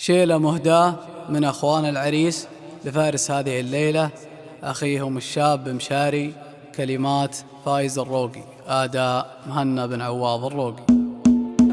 شيلة مهداة من أخوان العريس لفارس هذه الليلة، أخيهم الشاب مشاري. كلمات فايز الروقي، أداء مهنا بن عواض الروقي.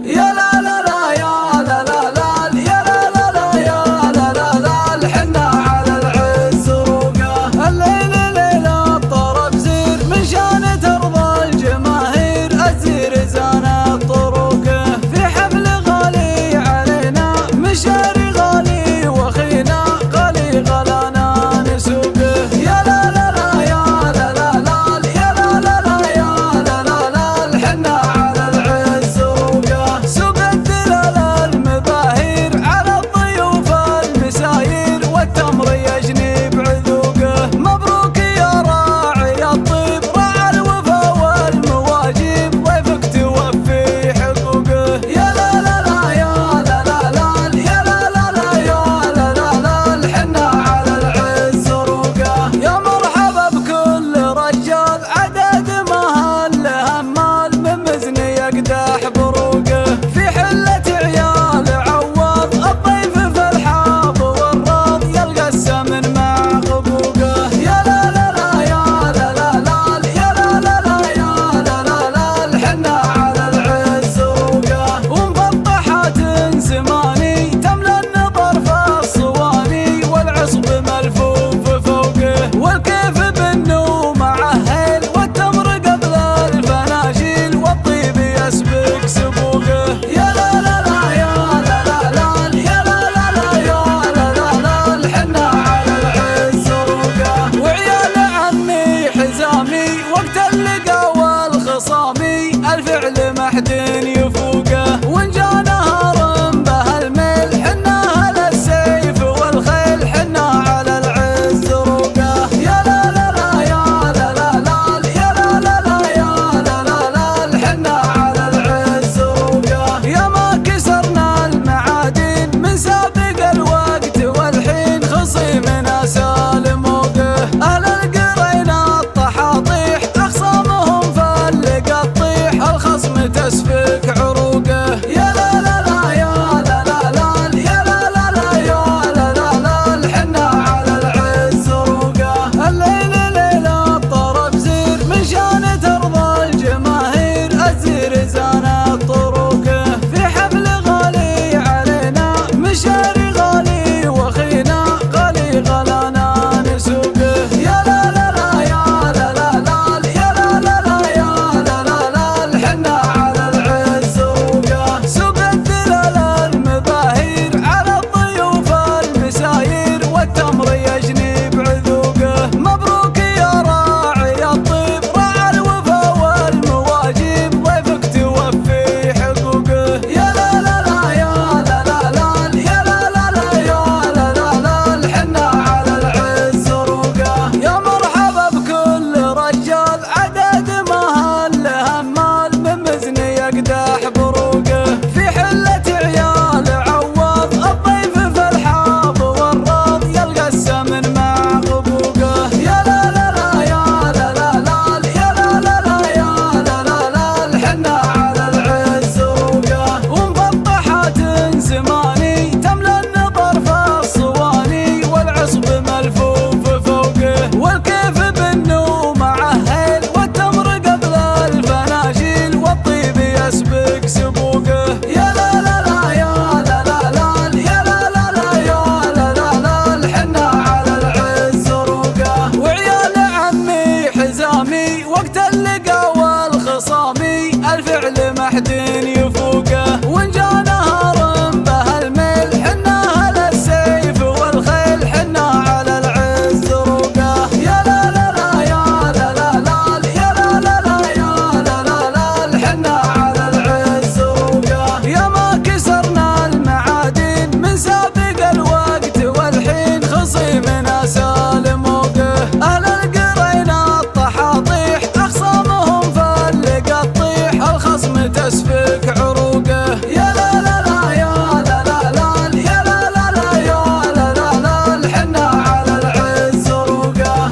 يا لا لا لا يا لا لا لا يا لا لا لا يا لا لا لا الحنا على العز روقه. الليلة ليلة الطرب زير من شان ترضى الجماهير، الزير زانت طرقه في حفل غالي علينا. مشاري غالي واخينا غالي غلانا نسوقه. يا لا لا لا يا لا لا لا يا لا لا لا يا لا لا لا الحنا على العز روقه. سوق الدلال المباهير على الضيوف المساير، والتمر يجني بعذوقه. مبروك يا راعي الطيب راعى الوفا والمواجيب، ضيفك توفي حقوقه. يا لا لا لا يا لا لا لا يا لا لا لا يا لا لا لا الحنا على العز روقه. يا مرحبا بكل رجال عدد ما هل همال، من مزن يقدح بروقه في حلة عيال عواض. الضيف في الحاض والراض يلقى السمن مع غبوقه. يا لا لا لا يا لا لا لا يا لا لا لا يا لا لا لا الحنا على العز روقه. ومفطحات زماني تملى النظر في الصواني، والعصب ملفوف فوقه. والكيف بالنوم معهل والتمر قبل الفناجيل، والطيب يسبق سبوقه. يا لا لا لا يا لا لا لا يا لا لا لا يا لا لا لا الحنا على العز روقه. وعيال عمي حزامي وقت اللقا والخصامي، الفعل محدن يفوقه. وان جا نهار به الميل حنا على السيف والخيل، حنا على العز روقه. يا لا لا لا يا لا لا لا يا لا لا لا يا لا لا لا الحنا على العز روقه. يا ما كسرنا المعادين من سابق الوقت والحين، خصيمنا سالم موقه. اهل القرينا الطحاطيح اخصامهم فلق الطيح، الخصم تسفك عروقه. يا لا لا لا يا لا لا لا يا لا لا لا يا لا لا لا الحنا على العز روقه. الليلة ليلة الطرب زير من شان ترضى الجماهير، الزير زانت طرقه في حفل غالي علينا. مشاري غالي واخينا غالي غلانا نسوقه. يا لا لا لا يا لا لا لا يا لا لا لا يا لا لا لا الحنا على العز روقه. سوق الدلال المباهير على الضيوف المساير، والتمر يجني بعذوقه. مبروك يا راعي الطيب راعى الوفا والمواجيب، ضيفك توفي حقوقه. يا لا لا لا يا لا لا لا يا لا لا لا يا لا لا لا الحنا على العز روقه. يا مرحبا بكل رجال عدد ما هل همال، من مزن يقدح بروقه في حلة عيال عواض. الضيف في الحاض والراض يلقى السمن مع غبوقه. يا لا لا لا يا لا لا لا يا لا لا لا يا لا لا لا الحنا على العز روقه. ومفطحات زماني تملى النظر في الصواني، والعصب ملفوف فوقه. والكيف بالنوم معهل والتمر قبل الفناجيل، والطيب يسبق سبوقه. يا لا لا لا يا لا لا لا يا لا لا لا يا لا لا لا الحنا على العز روقه. وعيال عمي حزامي وقت اللقا والخصامي، الفعل محدن يفوقه. وان جا نهار به الميل حنا على السيف والخيل، حنا على العز روقه. يا لا لا لا يا لا لا لا يا لا لا لا يا لا لا لا الحنا على العز روقه. يا ما كسرنا المعادين من سابق الوقت والحين، خصيمنا سالم موقه. اهل القرينا الطحاطيح اخصامهم فلق الطيح، الخصم تسفك عروقه. يا لا لا لا يا لا لا لا يا لا لا لا يا لا لا لا الحنا على العز روقه.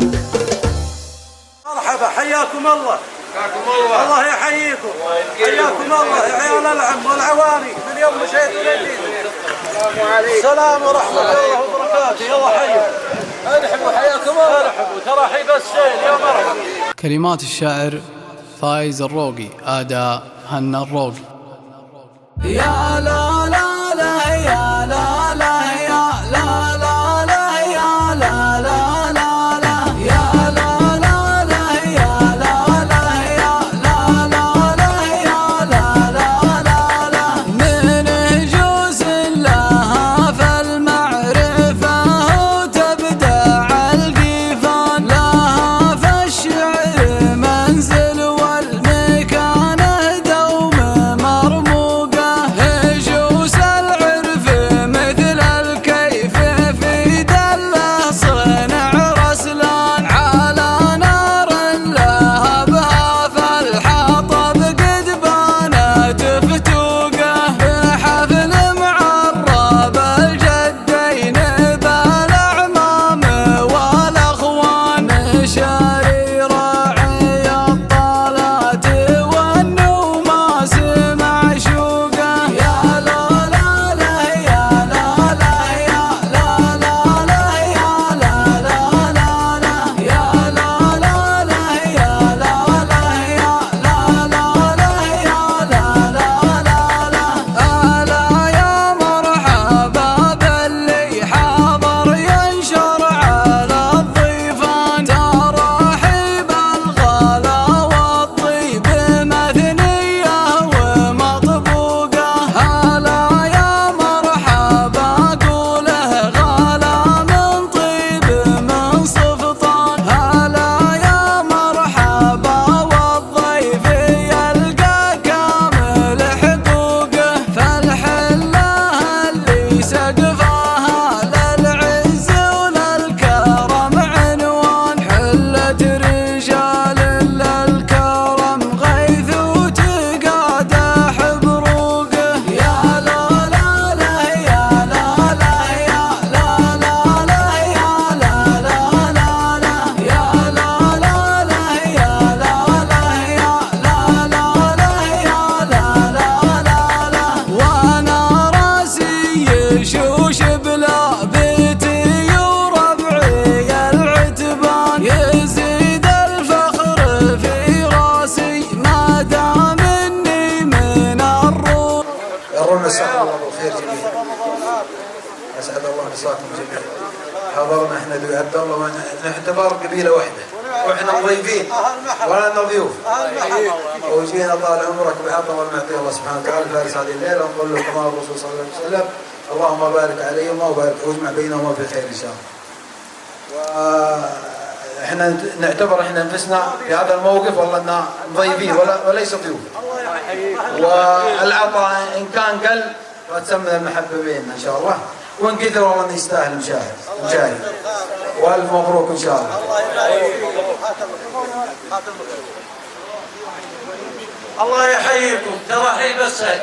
مرحبا، حياكم الله. الله يحييكم. حياكم الله يا عيال العم والعواني من يوم مشيت للدين. السلام ورحمة الله وبركاته. يلا حيوا ارحبوا حياكم الله. ارحبوا ترحيب السيل يا مرحبا. كلمات الشاعر فايز الروقي، أداء مهنا الروقي. يا لا لا لا يا لا لا يا لا لا لا يا لا لا لا لا يا لا لا لا يا لا لا يا لا لا لا يا لا لا لا لا من جوز لها فالمعرفة وتبدع القيفان لها في الشعر منزل والمكانة دوم مرموقة جوز العرف مثل الكيف في دله صنع رسلان على نار لهبها فالحطب قد بانت فتوقه بحفل معرب الجدين بالاعمام والاخوان شاري راعي الطالات والنوماس معشوقه يا لا لا لا يا لا لا يا لا لا لا يا لا لا لا لا يا لا لا لا يا لا لا يا لا لا لا يا لا لا لا لا ألا يا مرحبا باللي حاضر ينشر على الضيفان ترحيب الغلا والطيب مثنية ومطبوقة هلا يا مرحبا قوله غلا من طيب من صفطان هلا يا مرحبا والضيف يلقى كامل حقوقه فالحلة اللي سقفها للعز وللكرم عنوان حلة رجال للكرم غيث وتقادح بروقه يا لا لا لا يا لا لا يا لا لا لا يا لا لا لا لا يا لا لا لا يا لا لا يا لا لا لا يا لا لا لا لا وانا راسي يشوش بلا بيتي وربعي العتبان يزيد الفخر في راسي ما دام اني من الروح. يرون مساء الله بالخير جميعا. اسعد الله مساكم جميعا. حضرنا احنا بعبد الله ونعتبر قبيله واحده واحنا ضيفين ولا ضيوف وجينا طال عمرك بعطا والمعطي الله سبحانه وتعالى فارس هذه الليله ونقول له كما الرسول صلى الله عليه وسلم اللهم بارك عليهما وبارك واجمع بينهما بالخير ان شاء الله. واحنا نعتبر احنا انفسنا في هذا الموقف والله اننا ضيفين وليس ضيوف. والعطاء ان كان قل فتسمى المحبه بيننا ان شاء الله وان كثر والله يستاهل مشاهد والف مبروك ان شاء الله. الله يحييكم ترحيب السيل.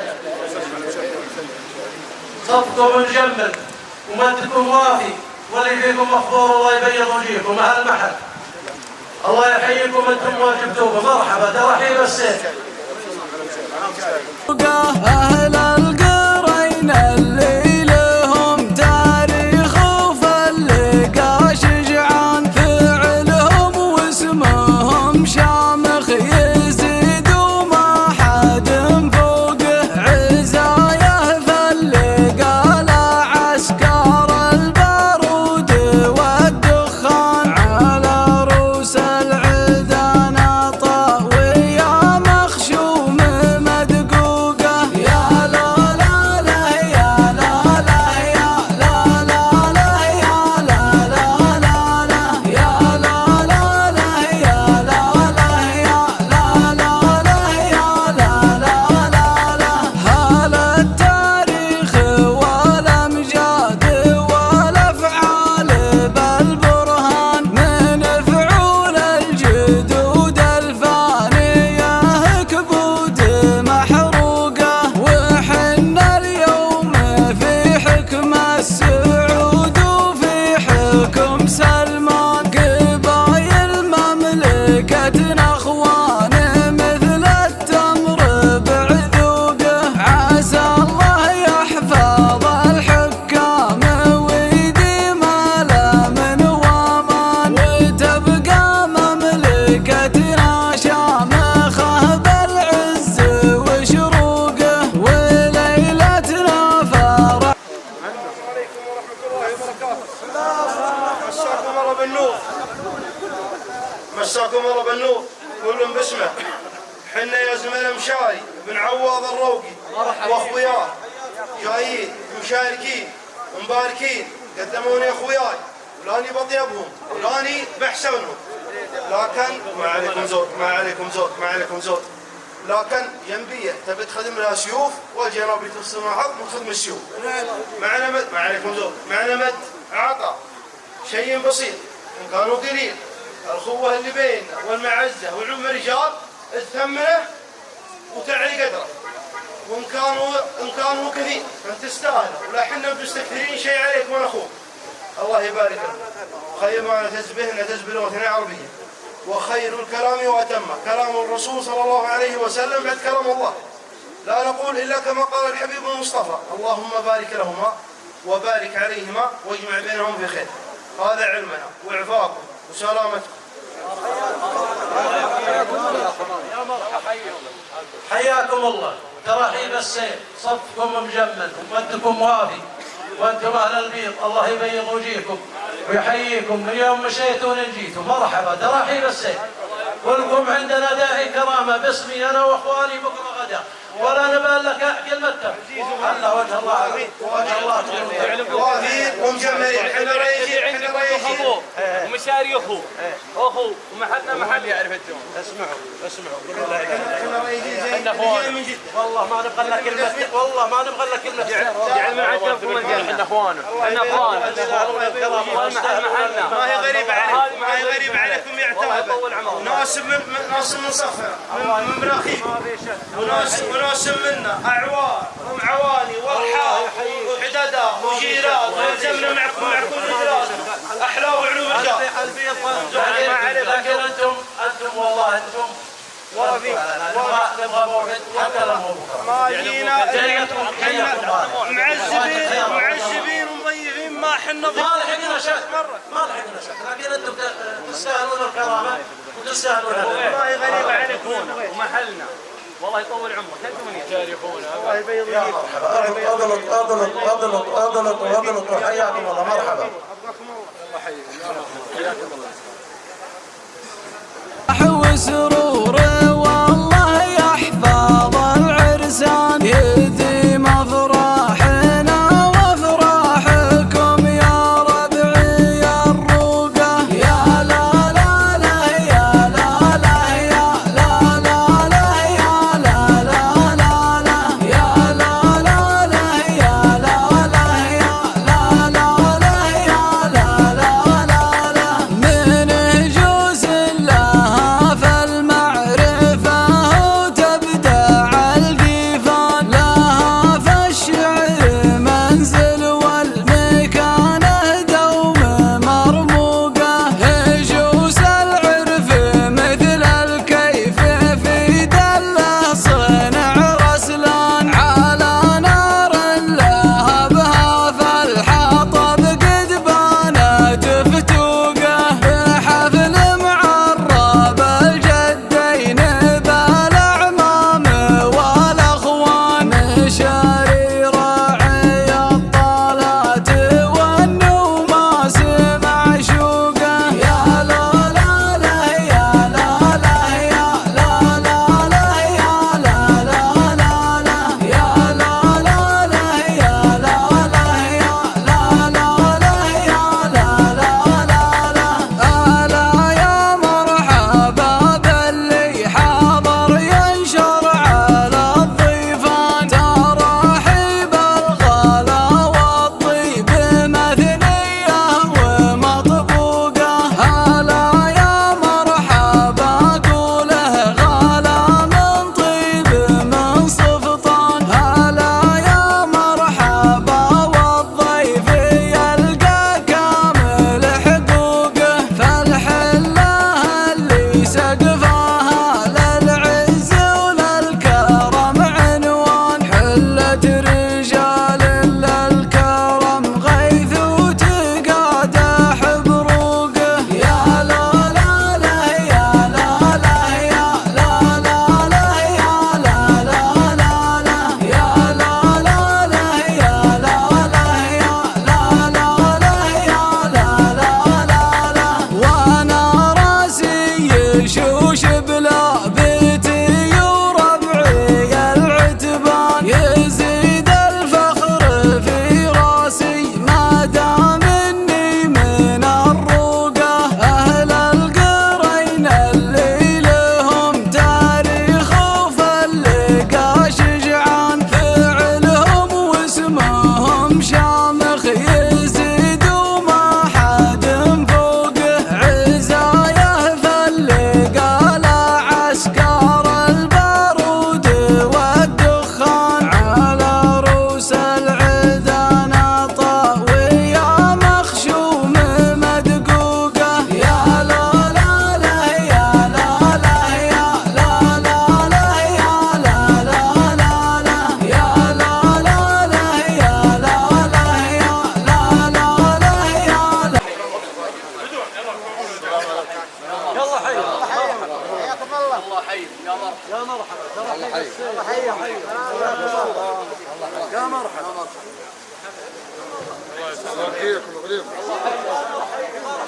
صفكم مجمل ومدكم وافي واللي فيكم مخبور الله يبيض وجيهكم اهل المحل. الله يحييكم انتم واجبتوكم مرحبا ترحيب السيل. أهل القرين اللي لهم تاريخ وفلقى شجعان فعلهم واسمهم شامخ يزيد وما حد فوقه عزايه فلقى لعسكر البارود والدخان على رؤوس العيدان طاوية مخشوم مدقوقة يا حياكم الله بالنور كل باسمه. حنا يا زملاء مشاري بن عوض الروقي واخوياه جايين مشاركين مباركين، قدموني اخوياي ولاني بطيبهم ولاني بحسنهم، لكن ما عليكم زود ما عليكم زود ما عليكم زود، لكن ينبيه تبي تخدم لها سيوف والجناب يتصل مع حظ من خدم السيوف. معنا مد ما عليكم زود معنا مد عطاء شيء بسيط ان كانوا قليل، الأخوة اللي بيننا والمعزة والعم رجال تثمنه وتعلي قدره، وإن كانوا كثير فأنت تستاهل، ولا حنا مستكثرين شيء عليك من أخوك. الله يبارك لك. خير ما نتزبه لغتنا عربية، وخير الكلام وأتمه كلام الرسول صلى الله عليه وسلم بعد كلام الله، لا نقول إلا كما قال الحبيب المصطفى: اللهم بارك لهما وبارك عليهما واجمع بينهم في خير. هذا علمنا وإعفاكم وسلامتكم. حياكم الله. ترحيب السير، صفكم مجمل ومدكم وافي، وانتم اهل البيض الله يبيض وجيكم ويحييكم من يوم مشيتوا جيتوا. مرحبا، ترحيب السير. ولكم عندنا داعي كرامه باسمي انا واخواني بكره غدا، ولا نبال لك كلمتك. الله وجه الله وجه الله وافي ومجملين. احنا رايحين ومشاري اخو ومحلنا محل يعرف الجو. اسمعوا احنا رايحين من جد. والله ما نبغى لك كلمتك، والله ما نبغى لك كلمتك. جعل من عندكم الجنة. احنا اخوانه محلنا. ما هي غريبة عليكم، ما هي غريبة عليكم يعتبر. ناس من صفنا من براخيم، وناس منا اعوان ومعواني وارحام وحدادا وجيران، والزمنا معكم رجال احلى وعلوم رجال. لكن انتم والله انتم نبغى موعد حتى لو ما جينا معذبين ومضيفين، ما حنا ما لحقنا شك، لكن انتم تستاهلون الكرامه وتستاهلون. والله غريبة عليكم ومحلنا. والله يطول عمرك انتم يشاركونا. الله يبيض وجهك. اضلط حياكم الله. مرحبا. وسرور والله يحفظ العرسان، يديم افراحنا وافراحكم يا ربعي الروقه. يا لا لا لا يا لا لا يا لا لا لا يا لا لا لا لا يا لا لا لا يا لا لا يا لا لا لا يا لا لا لا لا. من جوز لها فالمع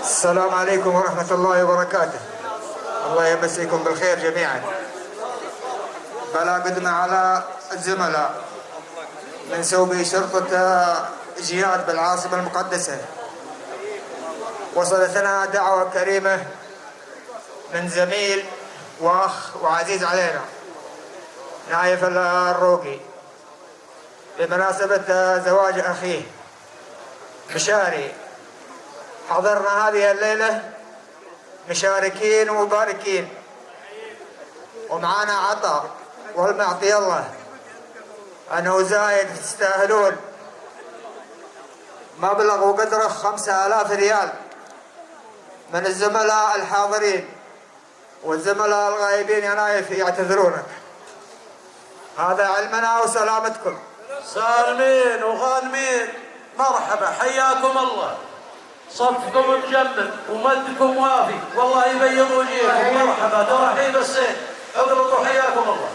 السلام عليكم ورحمة الله وبركاته. الله يمسيكم بالخير جميعا. بلا قدمة على الزملاء من سوبي شرطة جياد بالعاصمة المقدسة. وصلتنا دعوة كريمة من زميل وأخ وعزيز علينا نايف الروقي بمناسبة زواج أخيه مشاري. حضرنا هذه الليلة مشاركين ومباركين، ومعانا عطاء والمعطي الله أنه زايد تستاهلون مبلغ وقدره 5000 ريال من الزملاء الحاضرين، والزملاء الغائبين يا نايف يعتذرونك. هذا علمنا وسلامتكم. سالمين وغانمين، مرحبا، حياكم الله. صفكم مجمد ومدكم وافي، والله يبيض وجيهكم. مرحبا، ترحيب السيف، اقلطوا، حياكم الله.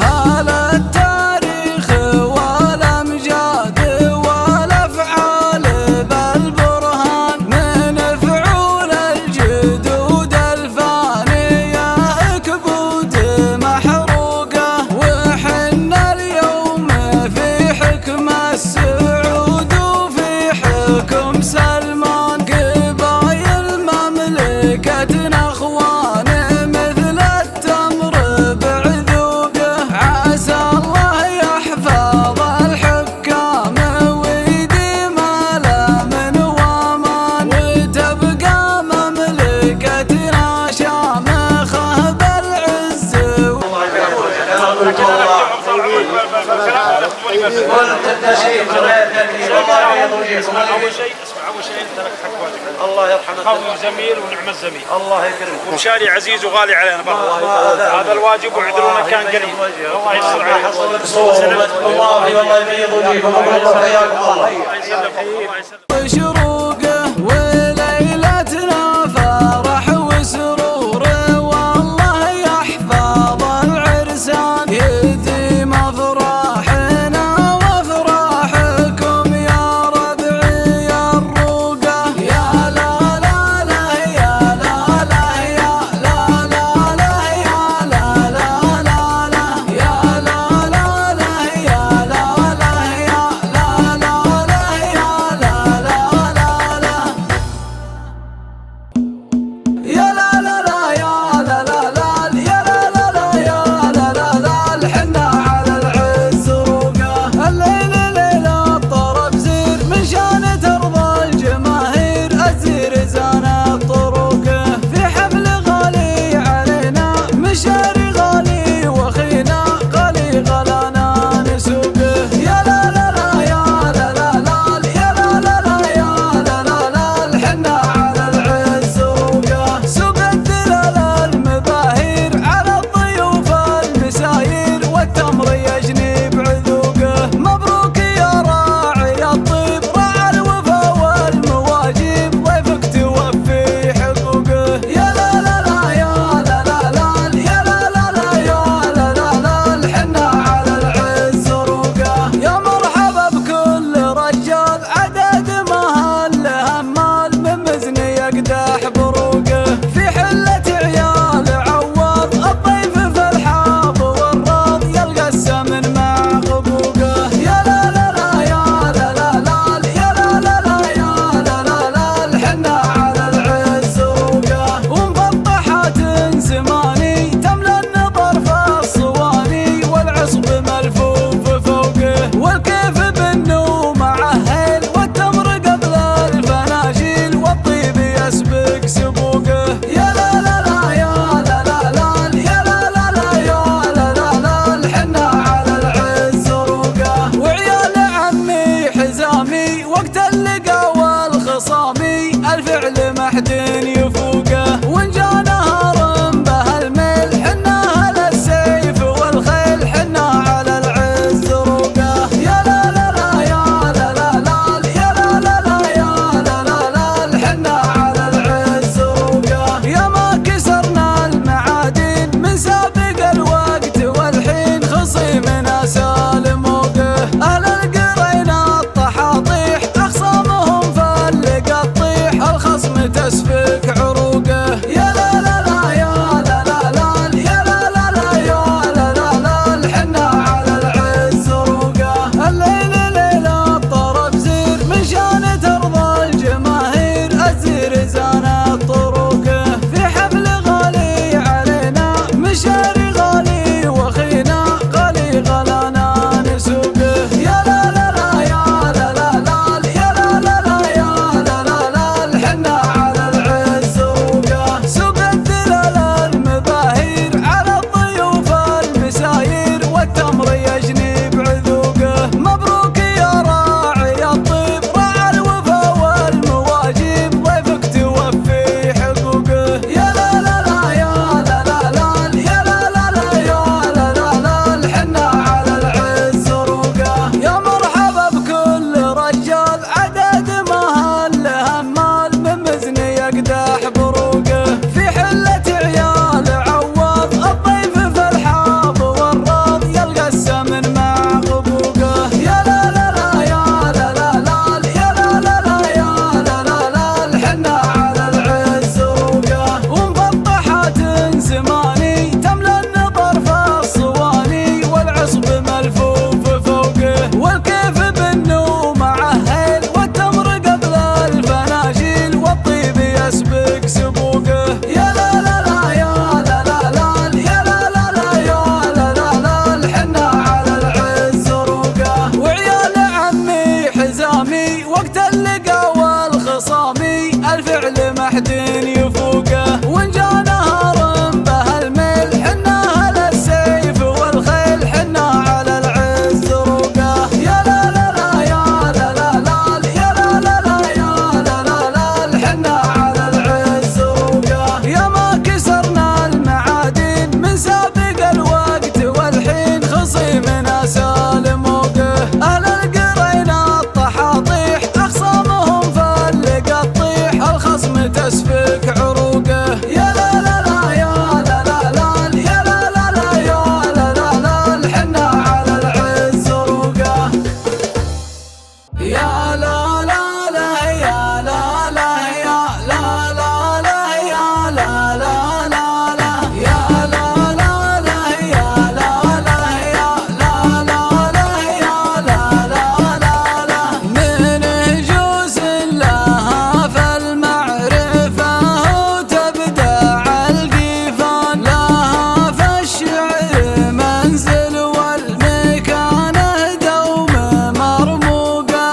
هلا التاريخ والأمجاد والأفعال بالبرهان من فعول الجدود الفانية كبود محروقة، وحنا اليوم في حكم السعود وفي حكم سلمان، قبايل مملكتنا اخوان مثل التمر بعذوقه، عسى الله يحفظ الحكام ويديم الامن وامان، وتبقى مملكتنا شامخه بالعز. قلت التشريف غير تكريم، الله يبيض وجيهكم. أول شيء أنت لك حق واجب. الله يرحمك. خوي زميل ونعم الزميل. الله يكرمك. ومشاري عزيز وغالي علينا برضه. هذا الواجب واعذرونا كان قريب. الله يستر عليكم. صومتكم الله، والله يبيض وجيهكم. حياكم الله. الله يسلمك. الله يسلمك. وشروقه وليلتنا فرح وسرور، والله يحفظ العرسان يديم افراحنا وافراحكم يا ربعي الروقه. يا لا لا لا يا لا لا يا لا لا لا يا لا لا لا لا يا لا لا لا يا لا لا يا لا لا لا يا لا لا لا لا يا لا لا لا يا لا لا يا لا لا لا يا لا لا لا لا يا لا لا لا يا لا لا يا لا لا لا يا لا لا لا لا من جوز لها فالمعرفة وتبدع القيفان لها في الشعر منزل والمكانة دوم مرموقة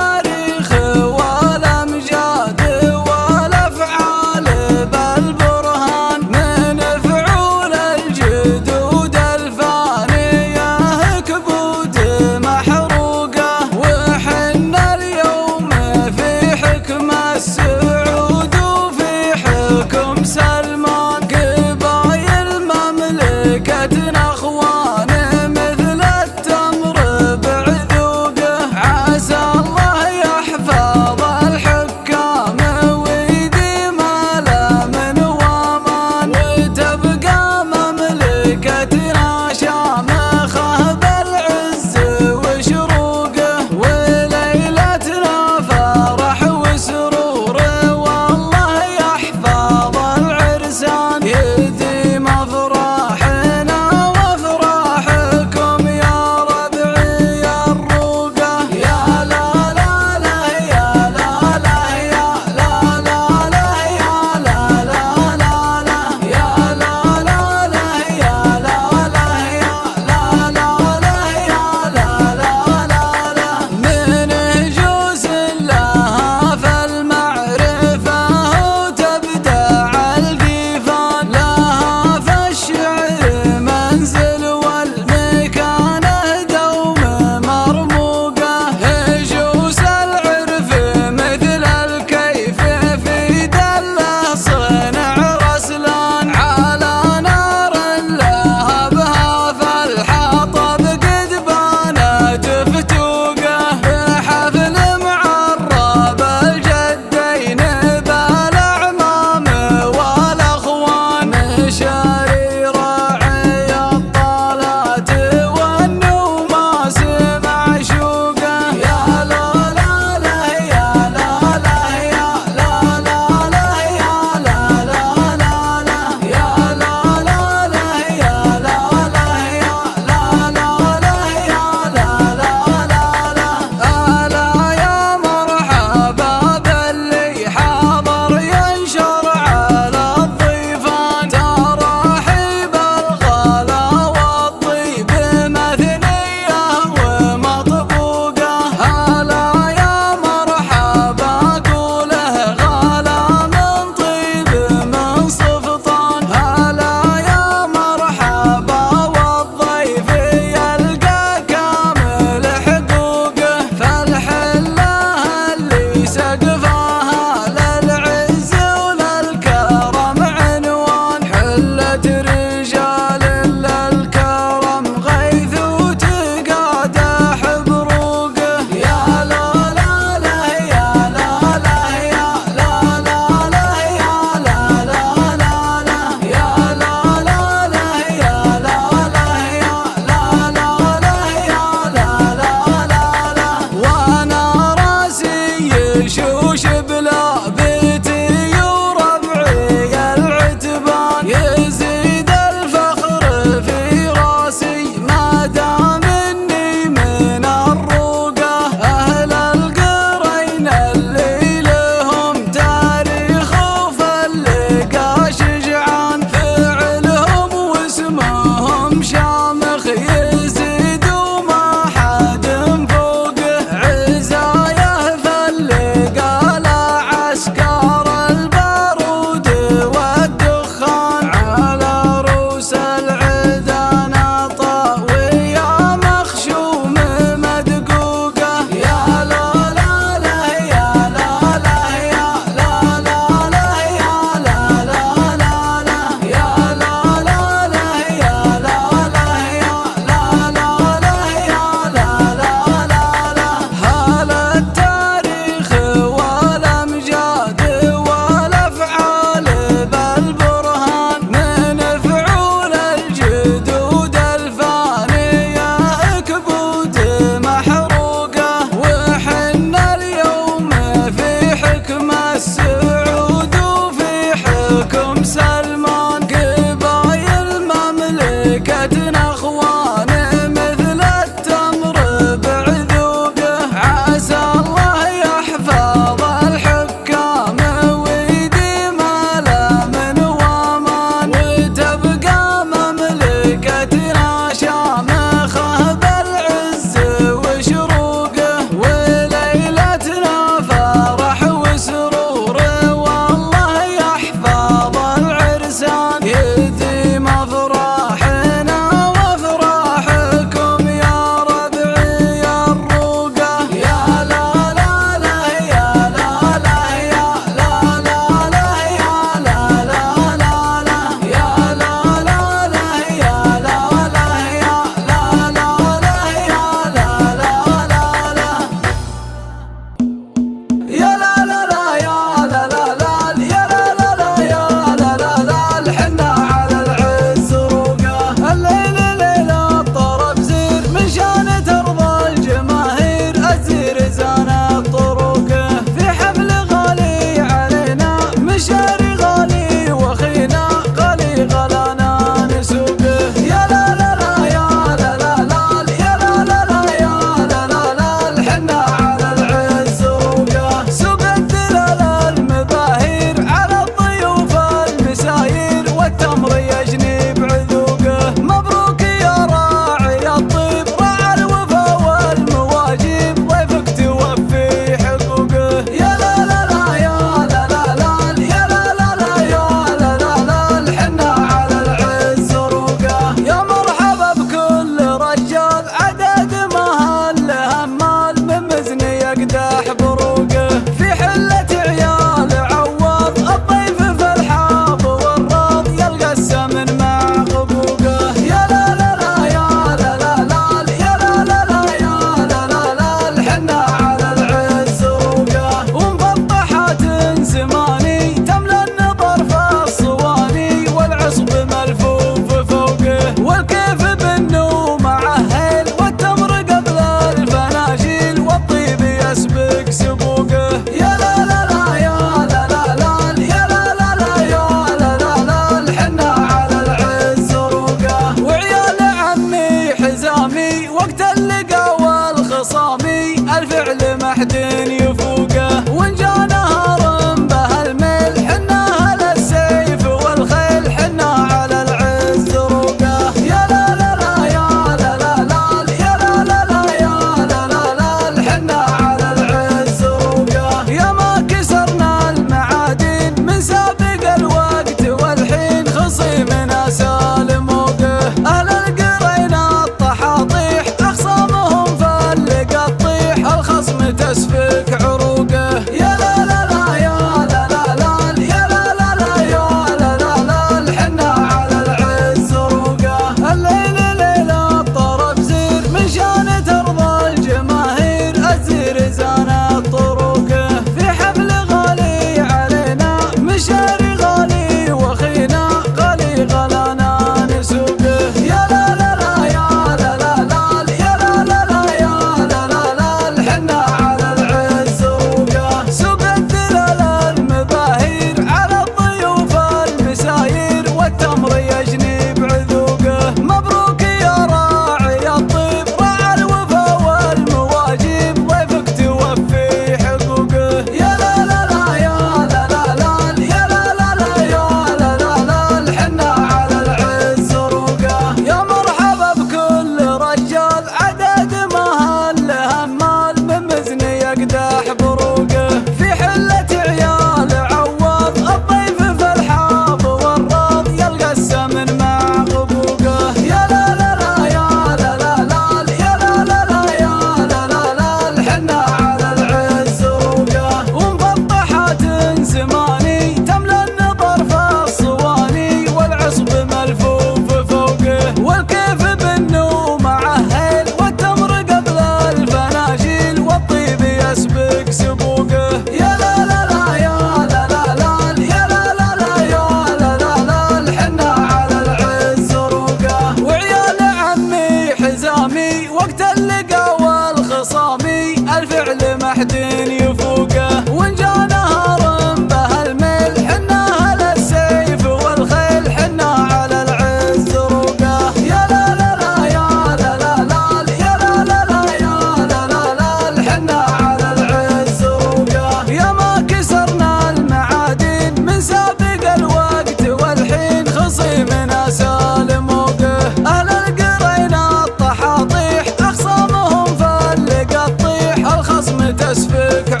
الفعل محد يفوقه، وإن جا نهر بهالميل حنا أهل السيف والخيل حنا على العز روقه. يا لا لا لا يا لا لا لا يا لا لا لا يا لا لا لا حنا على العز روقه. يا ما كسرنا المعادن من سابق الوقت والحين خصيمنا سالم موقه. أهل القرينا الطحاطيح أخصامهم فلق الطيح الخصم تسفك عروقه. يا لا لا لا يا لا لا لا يا لا لا لا يا لا لا لا حنا على العز روقه. الليل ليل الطرب زير من شان ترضى الجماهير الزير زانت طرقه. في حفل غالي علينا مشاري غالي وخينا غالي غلانا نسوقه. يا لا لا لا يا لا لا لا يا لا لا لا يا لا لا لا حنا على العز روقه. سوق الدلال المباهير على الضيوف المساير والتمر يجني بعذوقه. مبروك يا راعي الطيب راعى الوفا والمواجيب ضيفك توفي حقوقه. يا لا لا لا يا لا لا لا يا لا لا لا يا لا لا لا حنا على العز روقه. يا مرحبا بكل رجال عدد ما هل همال من مزن يقدح بروقه. في حلة عيال عوض الضيف في الحاض والراض يلقى السمن مع غبوقه. يا لا لا لا يا لا لا لا يا لا لا لا يا لا لا لا حنا على العز روقه. ومفطحات زماني تملى النظر في الصواني والعصب ملفوف فوقه. والكيف بالنوم عهل والتمر قبل الفناجيل والطيب يسبق سبوقه. يا لا لا لا يا لا لا لا يا لا لا لا يا لا لا لا حنا على العز روقه. وعيال عمي حزامي وقت اللقا والخصامي الفعل محد يفوقه. وإن جا نهر بهالميل حنا أهل السيف والخيل حنا على العز روقه. يا لا لا لا يا لا لا لا يا لا لا لا يا لا لا لا حنا على العز روقه. يا ما كسرنا المعادن من سابق الوقت والحين خصيمنا سالم موقه. أهل القرينا الطحاطيح أخصامهم فلق الطيح الخصم تسفك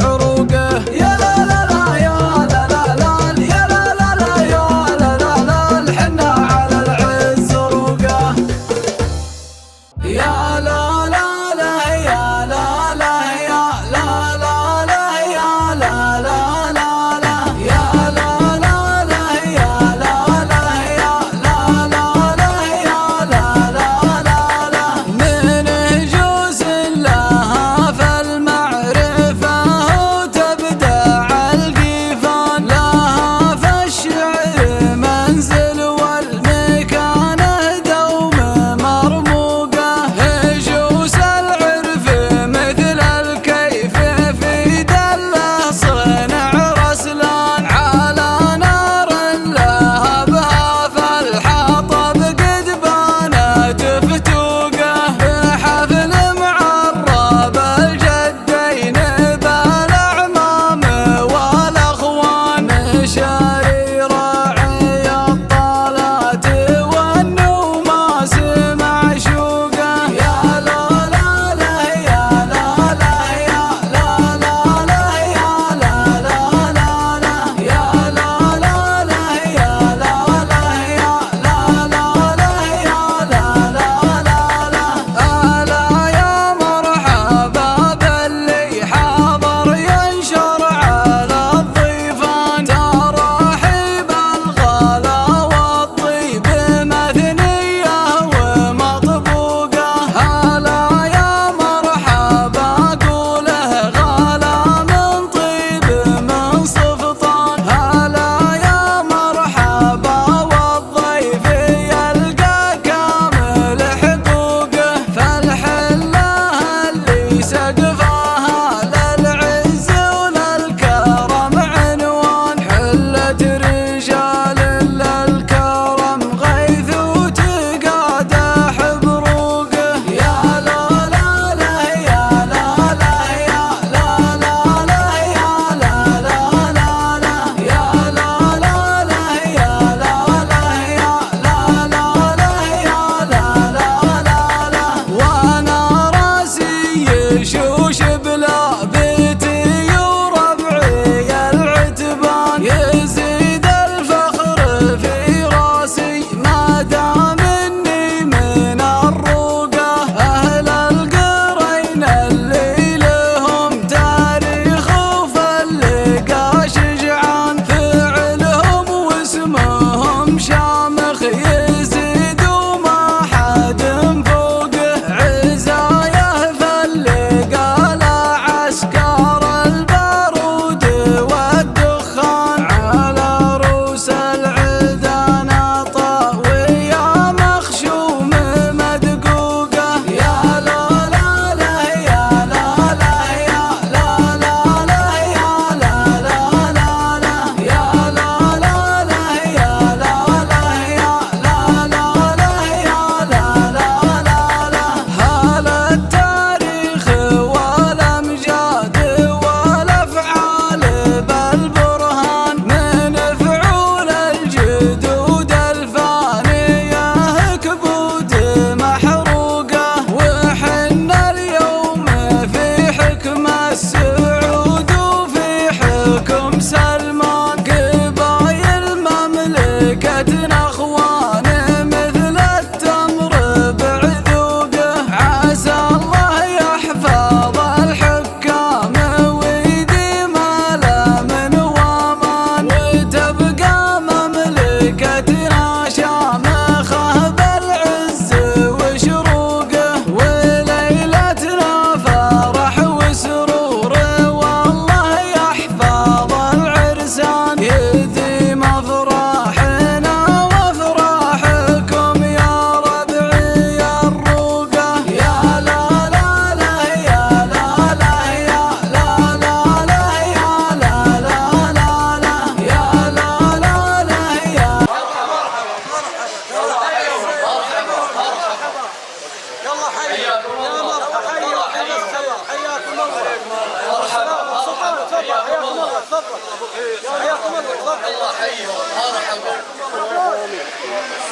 الله حيهم مرحبا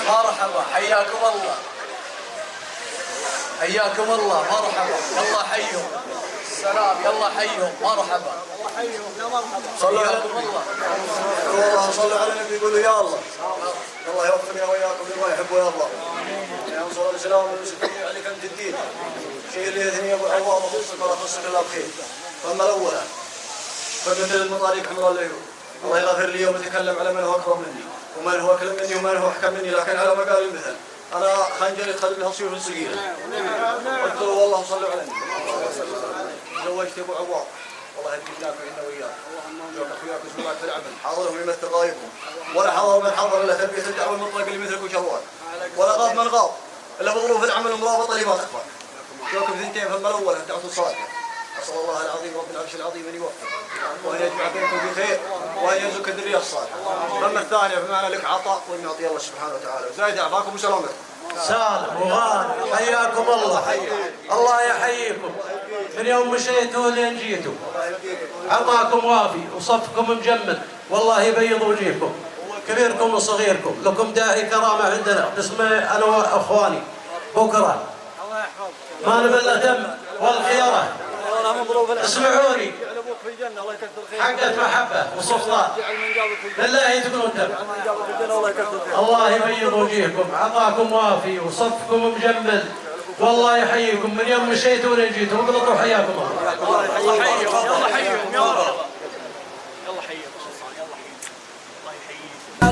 مرحبا حياكم الله حياكم الله مرحبا الله حيهم السلام يلا حيهم مرحبا صلوا على حياكم الله الله صلوا على النبي يقولوا يا الله الله يوفقنا وياكم لما يحب ويرضى يا انصر الاسلام والمسلمين عليك انت الدين شيء اللي يثني ابو العوام وخصك ولا خصك الا بخير فاما الاولى فمثل المطاريق حمراء العيون الله يغفر لي يوم اتكلم على من هو اكبر مني ومن هو اكرم مني ومن هو احكم مني لكن على مقال المثل انا خنجري تخلي لها سيوف ثقيله قلت له والله صلوا على النبي زوجت ابو عوام والله يهديك وإنا وإياك جوك أخوياك وزملائك في العمل حاضرهم يمثل غايبهم ولا حضر من حضر إلا تربية الدعوة المطلقة اللي مثلك وشروان ولا غاب من غاب إلا بظروف العمل ومرابطة اللي ما تخفى جوك بثنتين فما الأول أن تعطوا الصالحة أسأل الله العظيم رب العرش العظيم أن يوفق وأن يجمع بينكم بخير وأن يرزق الذرية الصالحة أما الثانية فمعنى لك عطاء وأن يعطي الله سبحانه وتعالى وزايد أعفاكم وسلامتكم سالم وغانم حياكم الله الله يحييكم من يوم مشيتوا لين جيتوا عطاكم وافي وصفكم مجمد والله يبيض وجهكم كبيركم وصغيركم لكم داعي كرامة عندنا باسمي أنا وأخواني بكرة ما نبل دم والخيرة اسمعوني حقة محبة وسلطان لله تقولون دم الله يبيض وجهكم عطاكم وافي وصفكم مجمد والله يحييكم من يوم مشيتوا ولين جيتوا اقلطوا حياكم الله الله يحييكم يلا حييكم يا رب يلا حييكم الله يحييكم لا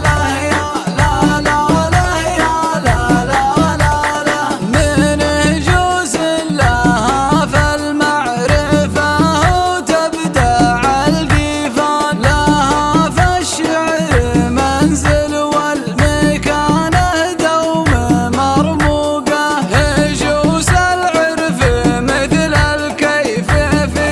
لا يا لا لا لا يا لا لا لا لا من يجوز لها فالمعرفة وتبدع القيفان لها في الشعر منزل والمكانة دوم مرموقة يجوز العرف مثل الكيف في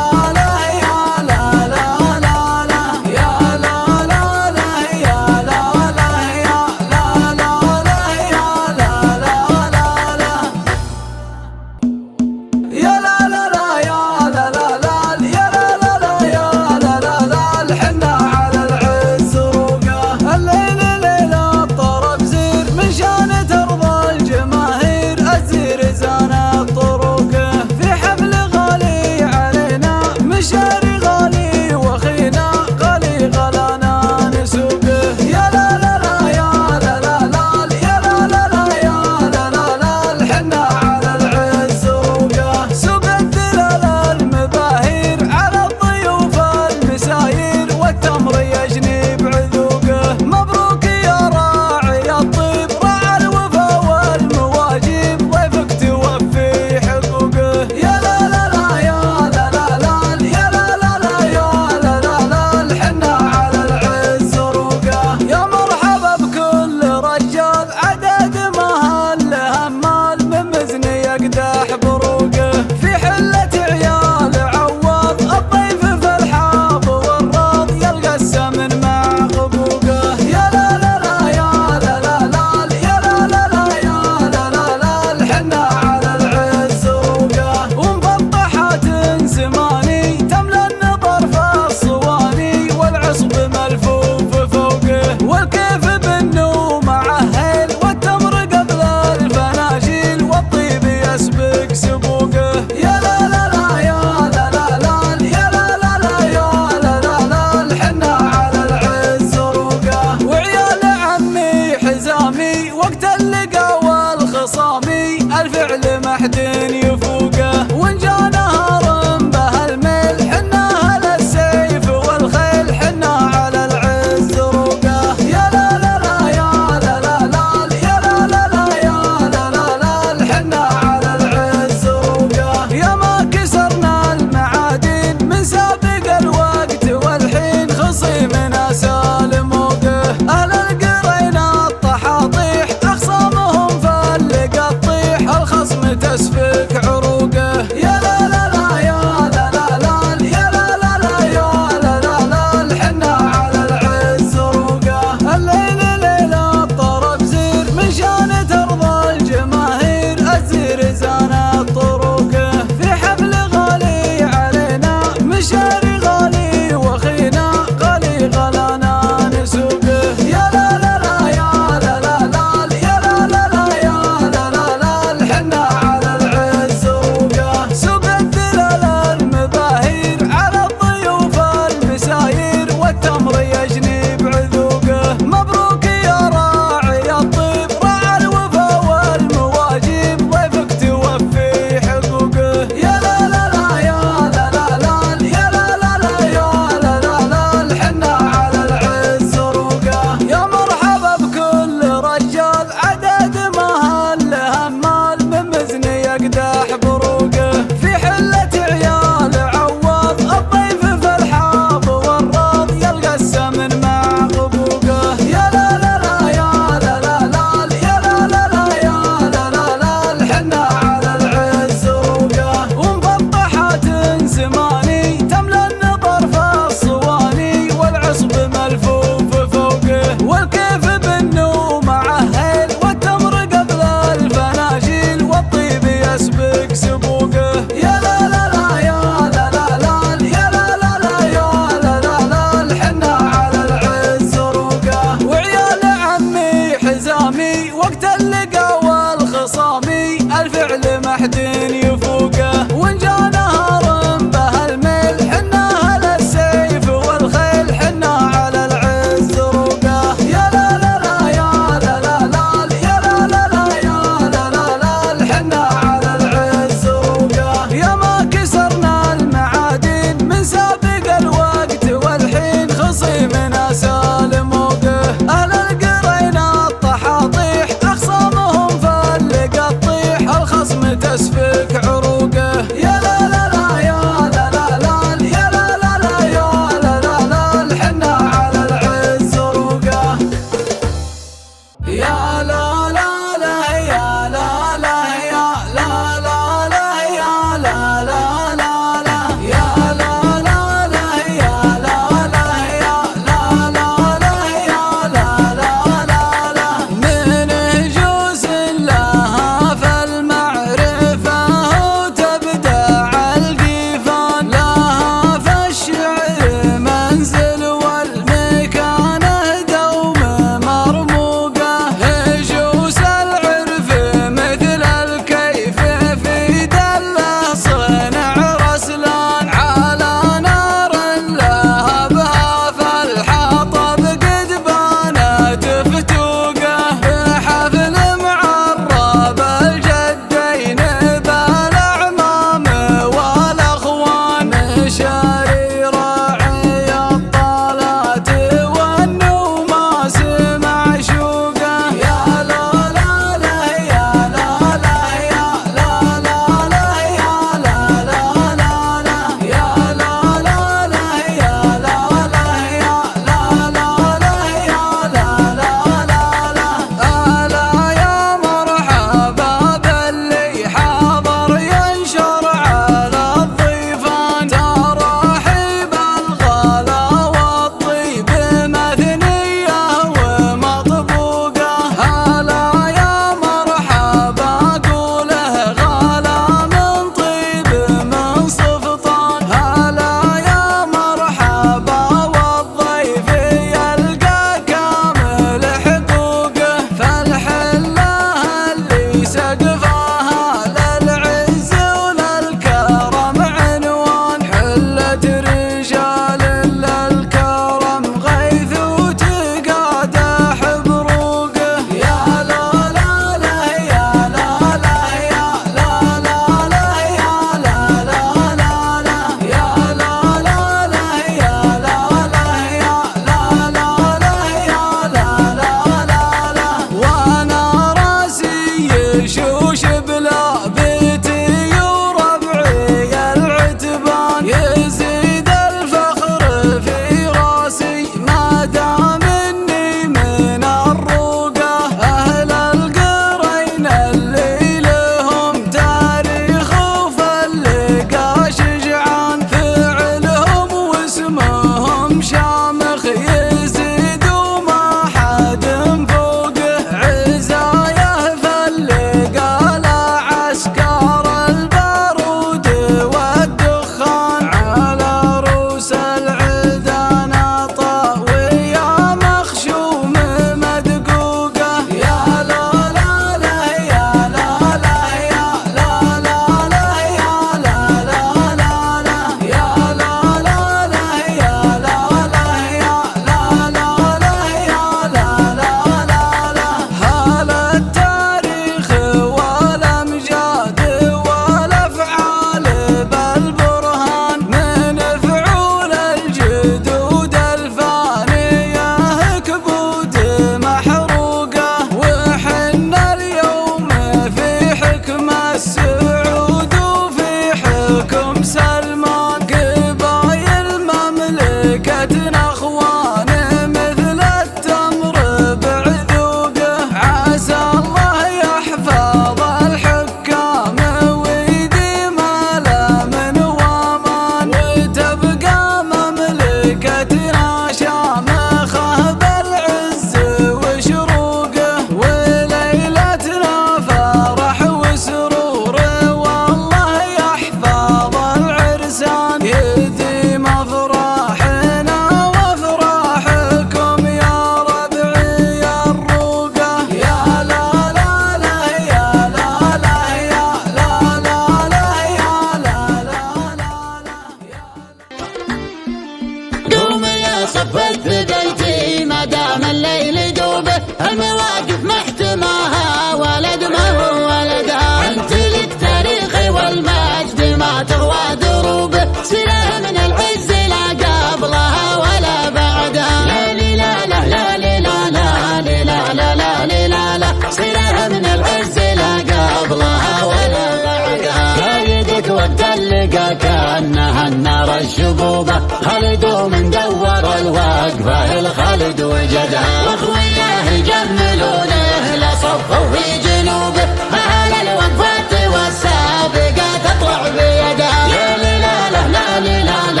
صفت بيتي ما دام الليل يدوبه، المواقف محتماها ولد ما هو ولدها، انت لك تاريخي والمجد ما تغوى دروبه، سلاح من العز لا قبلها ولا بعدها، لا لا لا لا لا لا لا لا لا لا لا لا، سلاح من العز لا قبلها ولا بعدها، قايدك وقت اللقا كأنها النار الشبوبة، خالد من دور الوقفة الخالد وجدها، واخوياه يجملونه لصفه في جنوبه، اهل الوقفات والسابقات تطلع بيدها، لا لا لا لا لا لا لا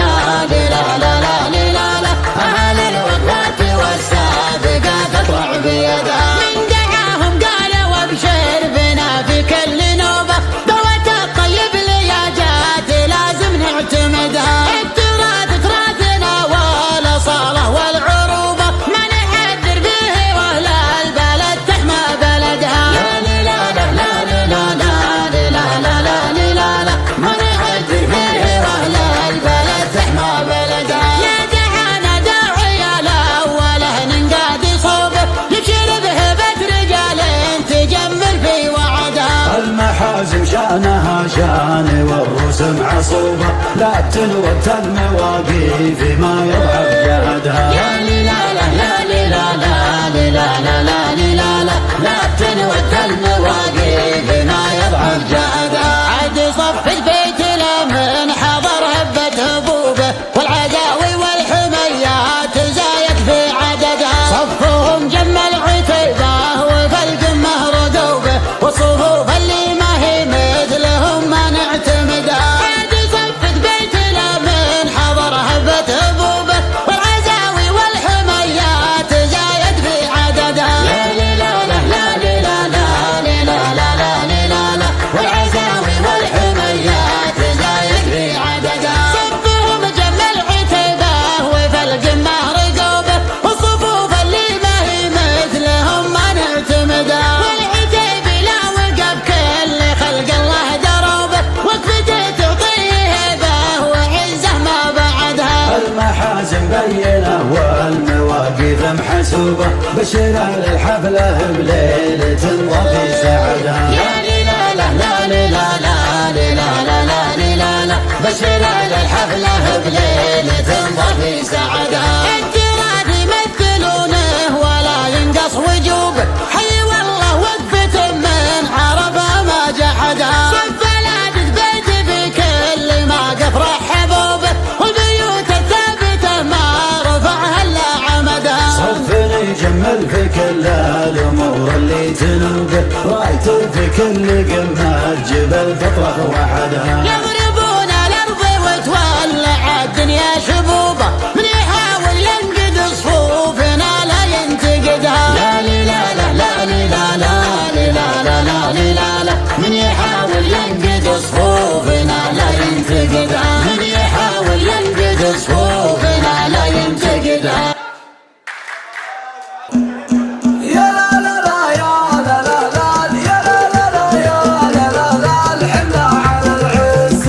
لا لا لا، اهل الوقفات والسابقات تطلع بيدها، من دعاهم قال وابشر بنا في كل نوبة، دوة الطيب لياجات لازم نعتمدها، التراث تراثنا والأصالة والعروبة، ما نحذر به واهل البلد تحمى بلدها، لا لا لا لا لا لا لا لا لا لا لا، ما نحذر به واهل البلد تحمى بلدها، يا دعانا داعي الأوله ننقاد صوبه، يبشر به رجال تجمل في وعدها، المحازم شانها شان والرسم عصوبة، لا تنوت المواقف ما يضعف جهدها، يا لا لا لا لا لا لا لا لا لا لا، لا تنوت المواقف ما يضعف جهدها، عاد صف البيت لمن حضر هبة هبوبه، والعداوي والحميات زايد في عددها، صفهم جمل عتيبه وفي القمه رقوبه، والصفوف اللي ما هي مثلهم ما نعتمدها، عاد صف البيت لمن حضر هبة هبوبه، والعزاوي والحميات زايد في عددها، لا لا لا لا لا لا لا لا لا لا لا، والعزاوي والحميات زايد في عددها، صفهم جمل عتيبه وفي القمه رقوبه، والصفوف اللي ما هي مثلهم ما نعتمدها، والعتيبي لا وقف كل خلق الله دروبه، وقفته تعطيه هبه وعزه ما بعدها، المحازم بينه والمواقف محسوبة، بشر الحفلة بليلة وفي سعدها، يا لا لا لا لا لا لا لا لا لا لا، بشر الحفلة بليلة وفي سعدها، التراث يمثلونه ولا ينقص وجوبه، حي والله وقفة من عرفها ما جحدها، صف العدد بيت في كل موقف رحبوا به، والبيوت الثابتة ما رفعها الا عمدها، صفني يجمل في كل الأمور اللي تنوبه، رايته في كل قمة جبل تطرح وحدها، يضربون الارض وتولع الدنيا شبوبه، من يحاول ينقد صفوفنا لا ينتقدها، لا لا لا لا لا لا لا لا لا لا لا، من يحاول ينقد صفوفنا لا ينتقدها، من يحاول ينقد صفوفنا لا ينتقدها. يا لا لا لا يا لا لا لا يا لا لا لا يا لا لا لا، الحنا على العز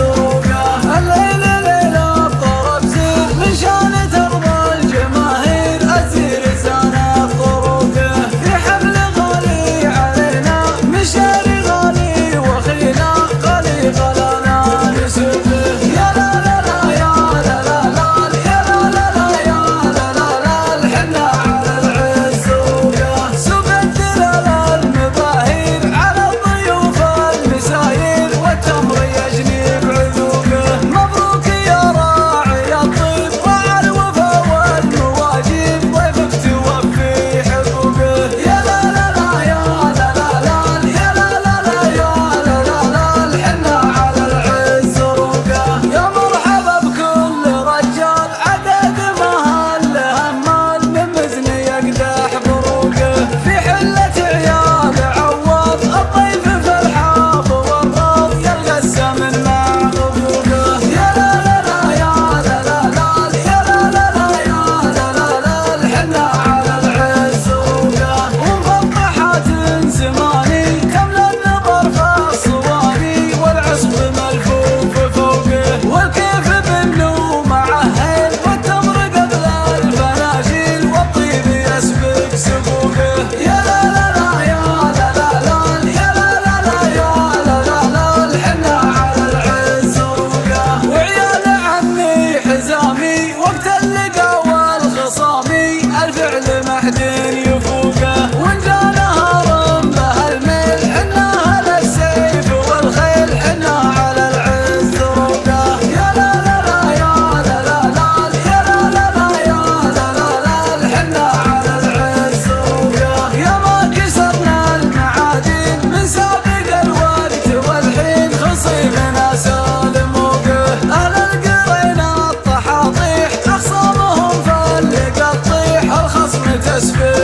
تسفل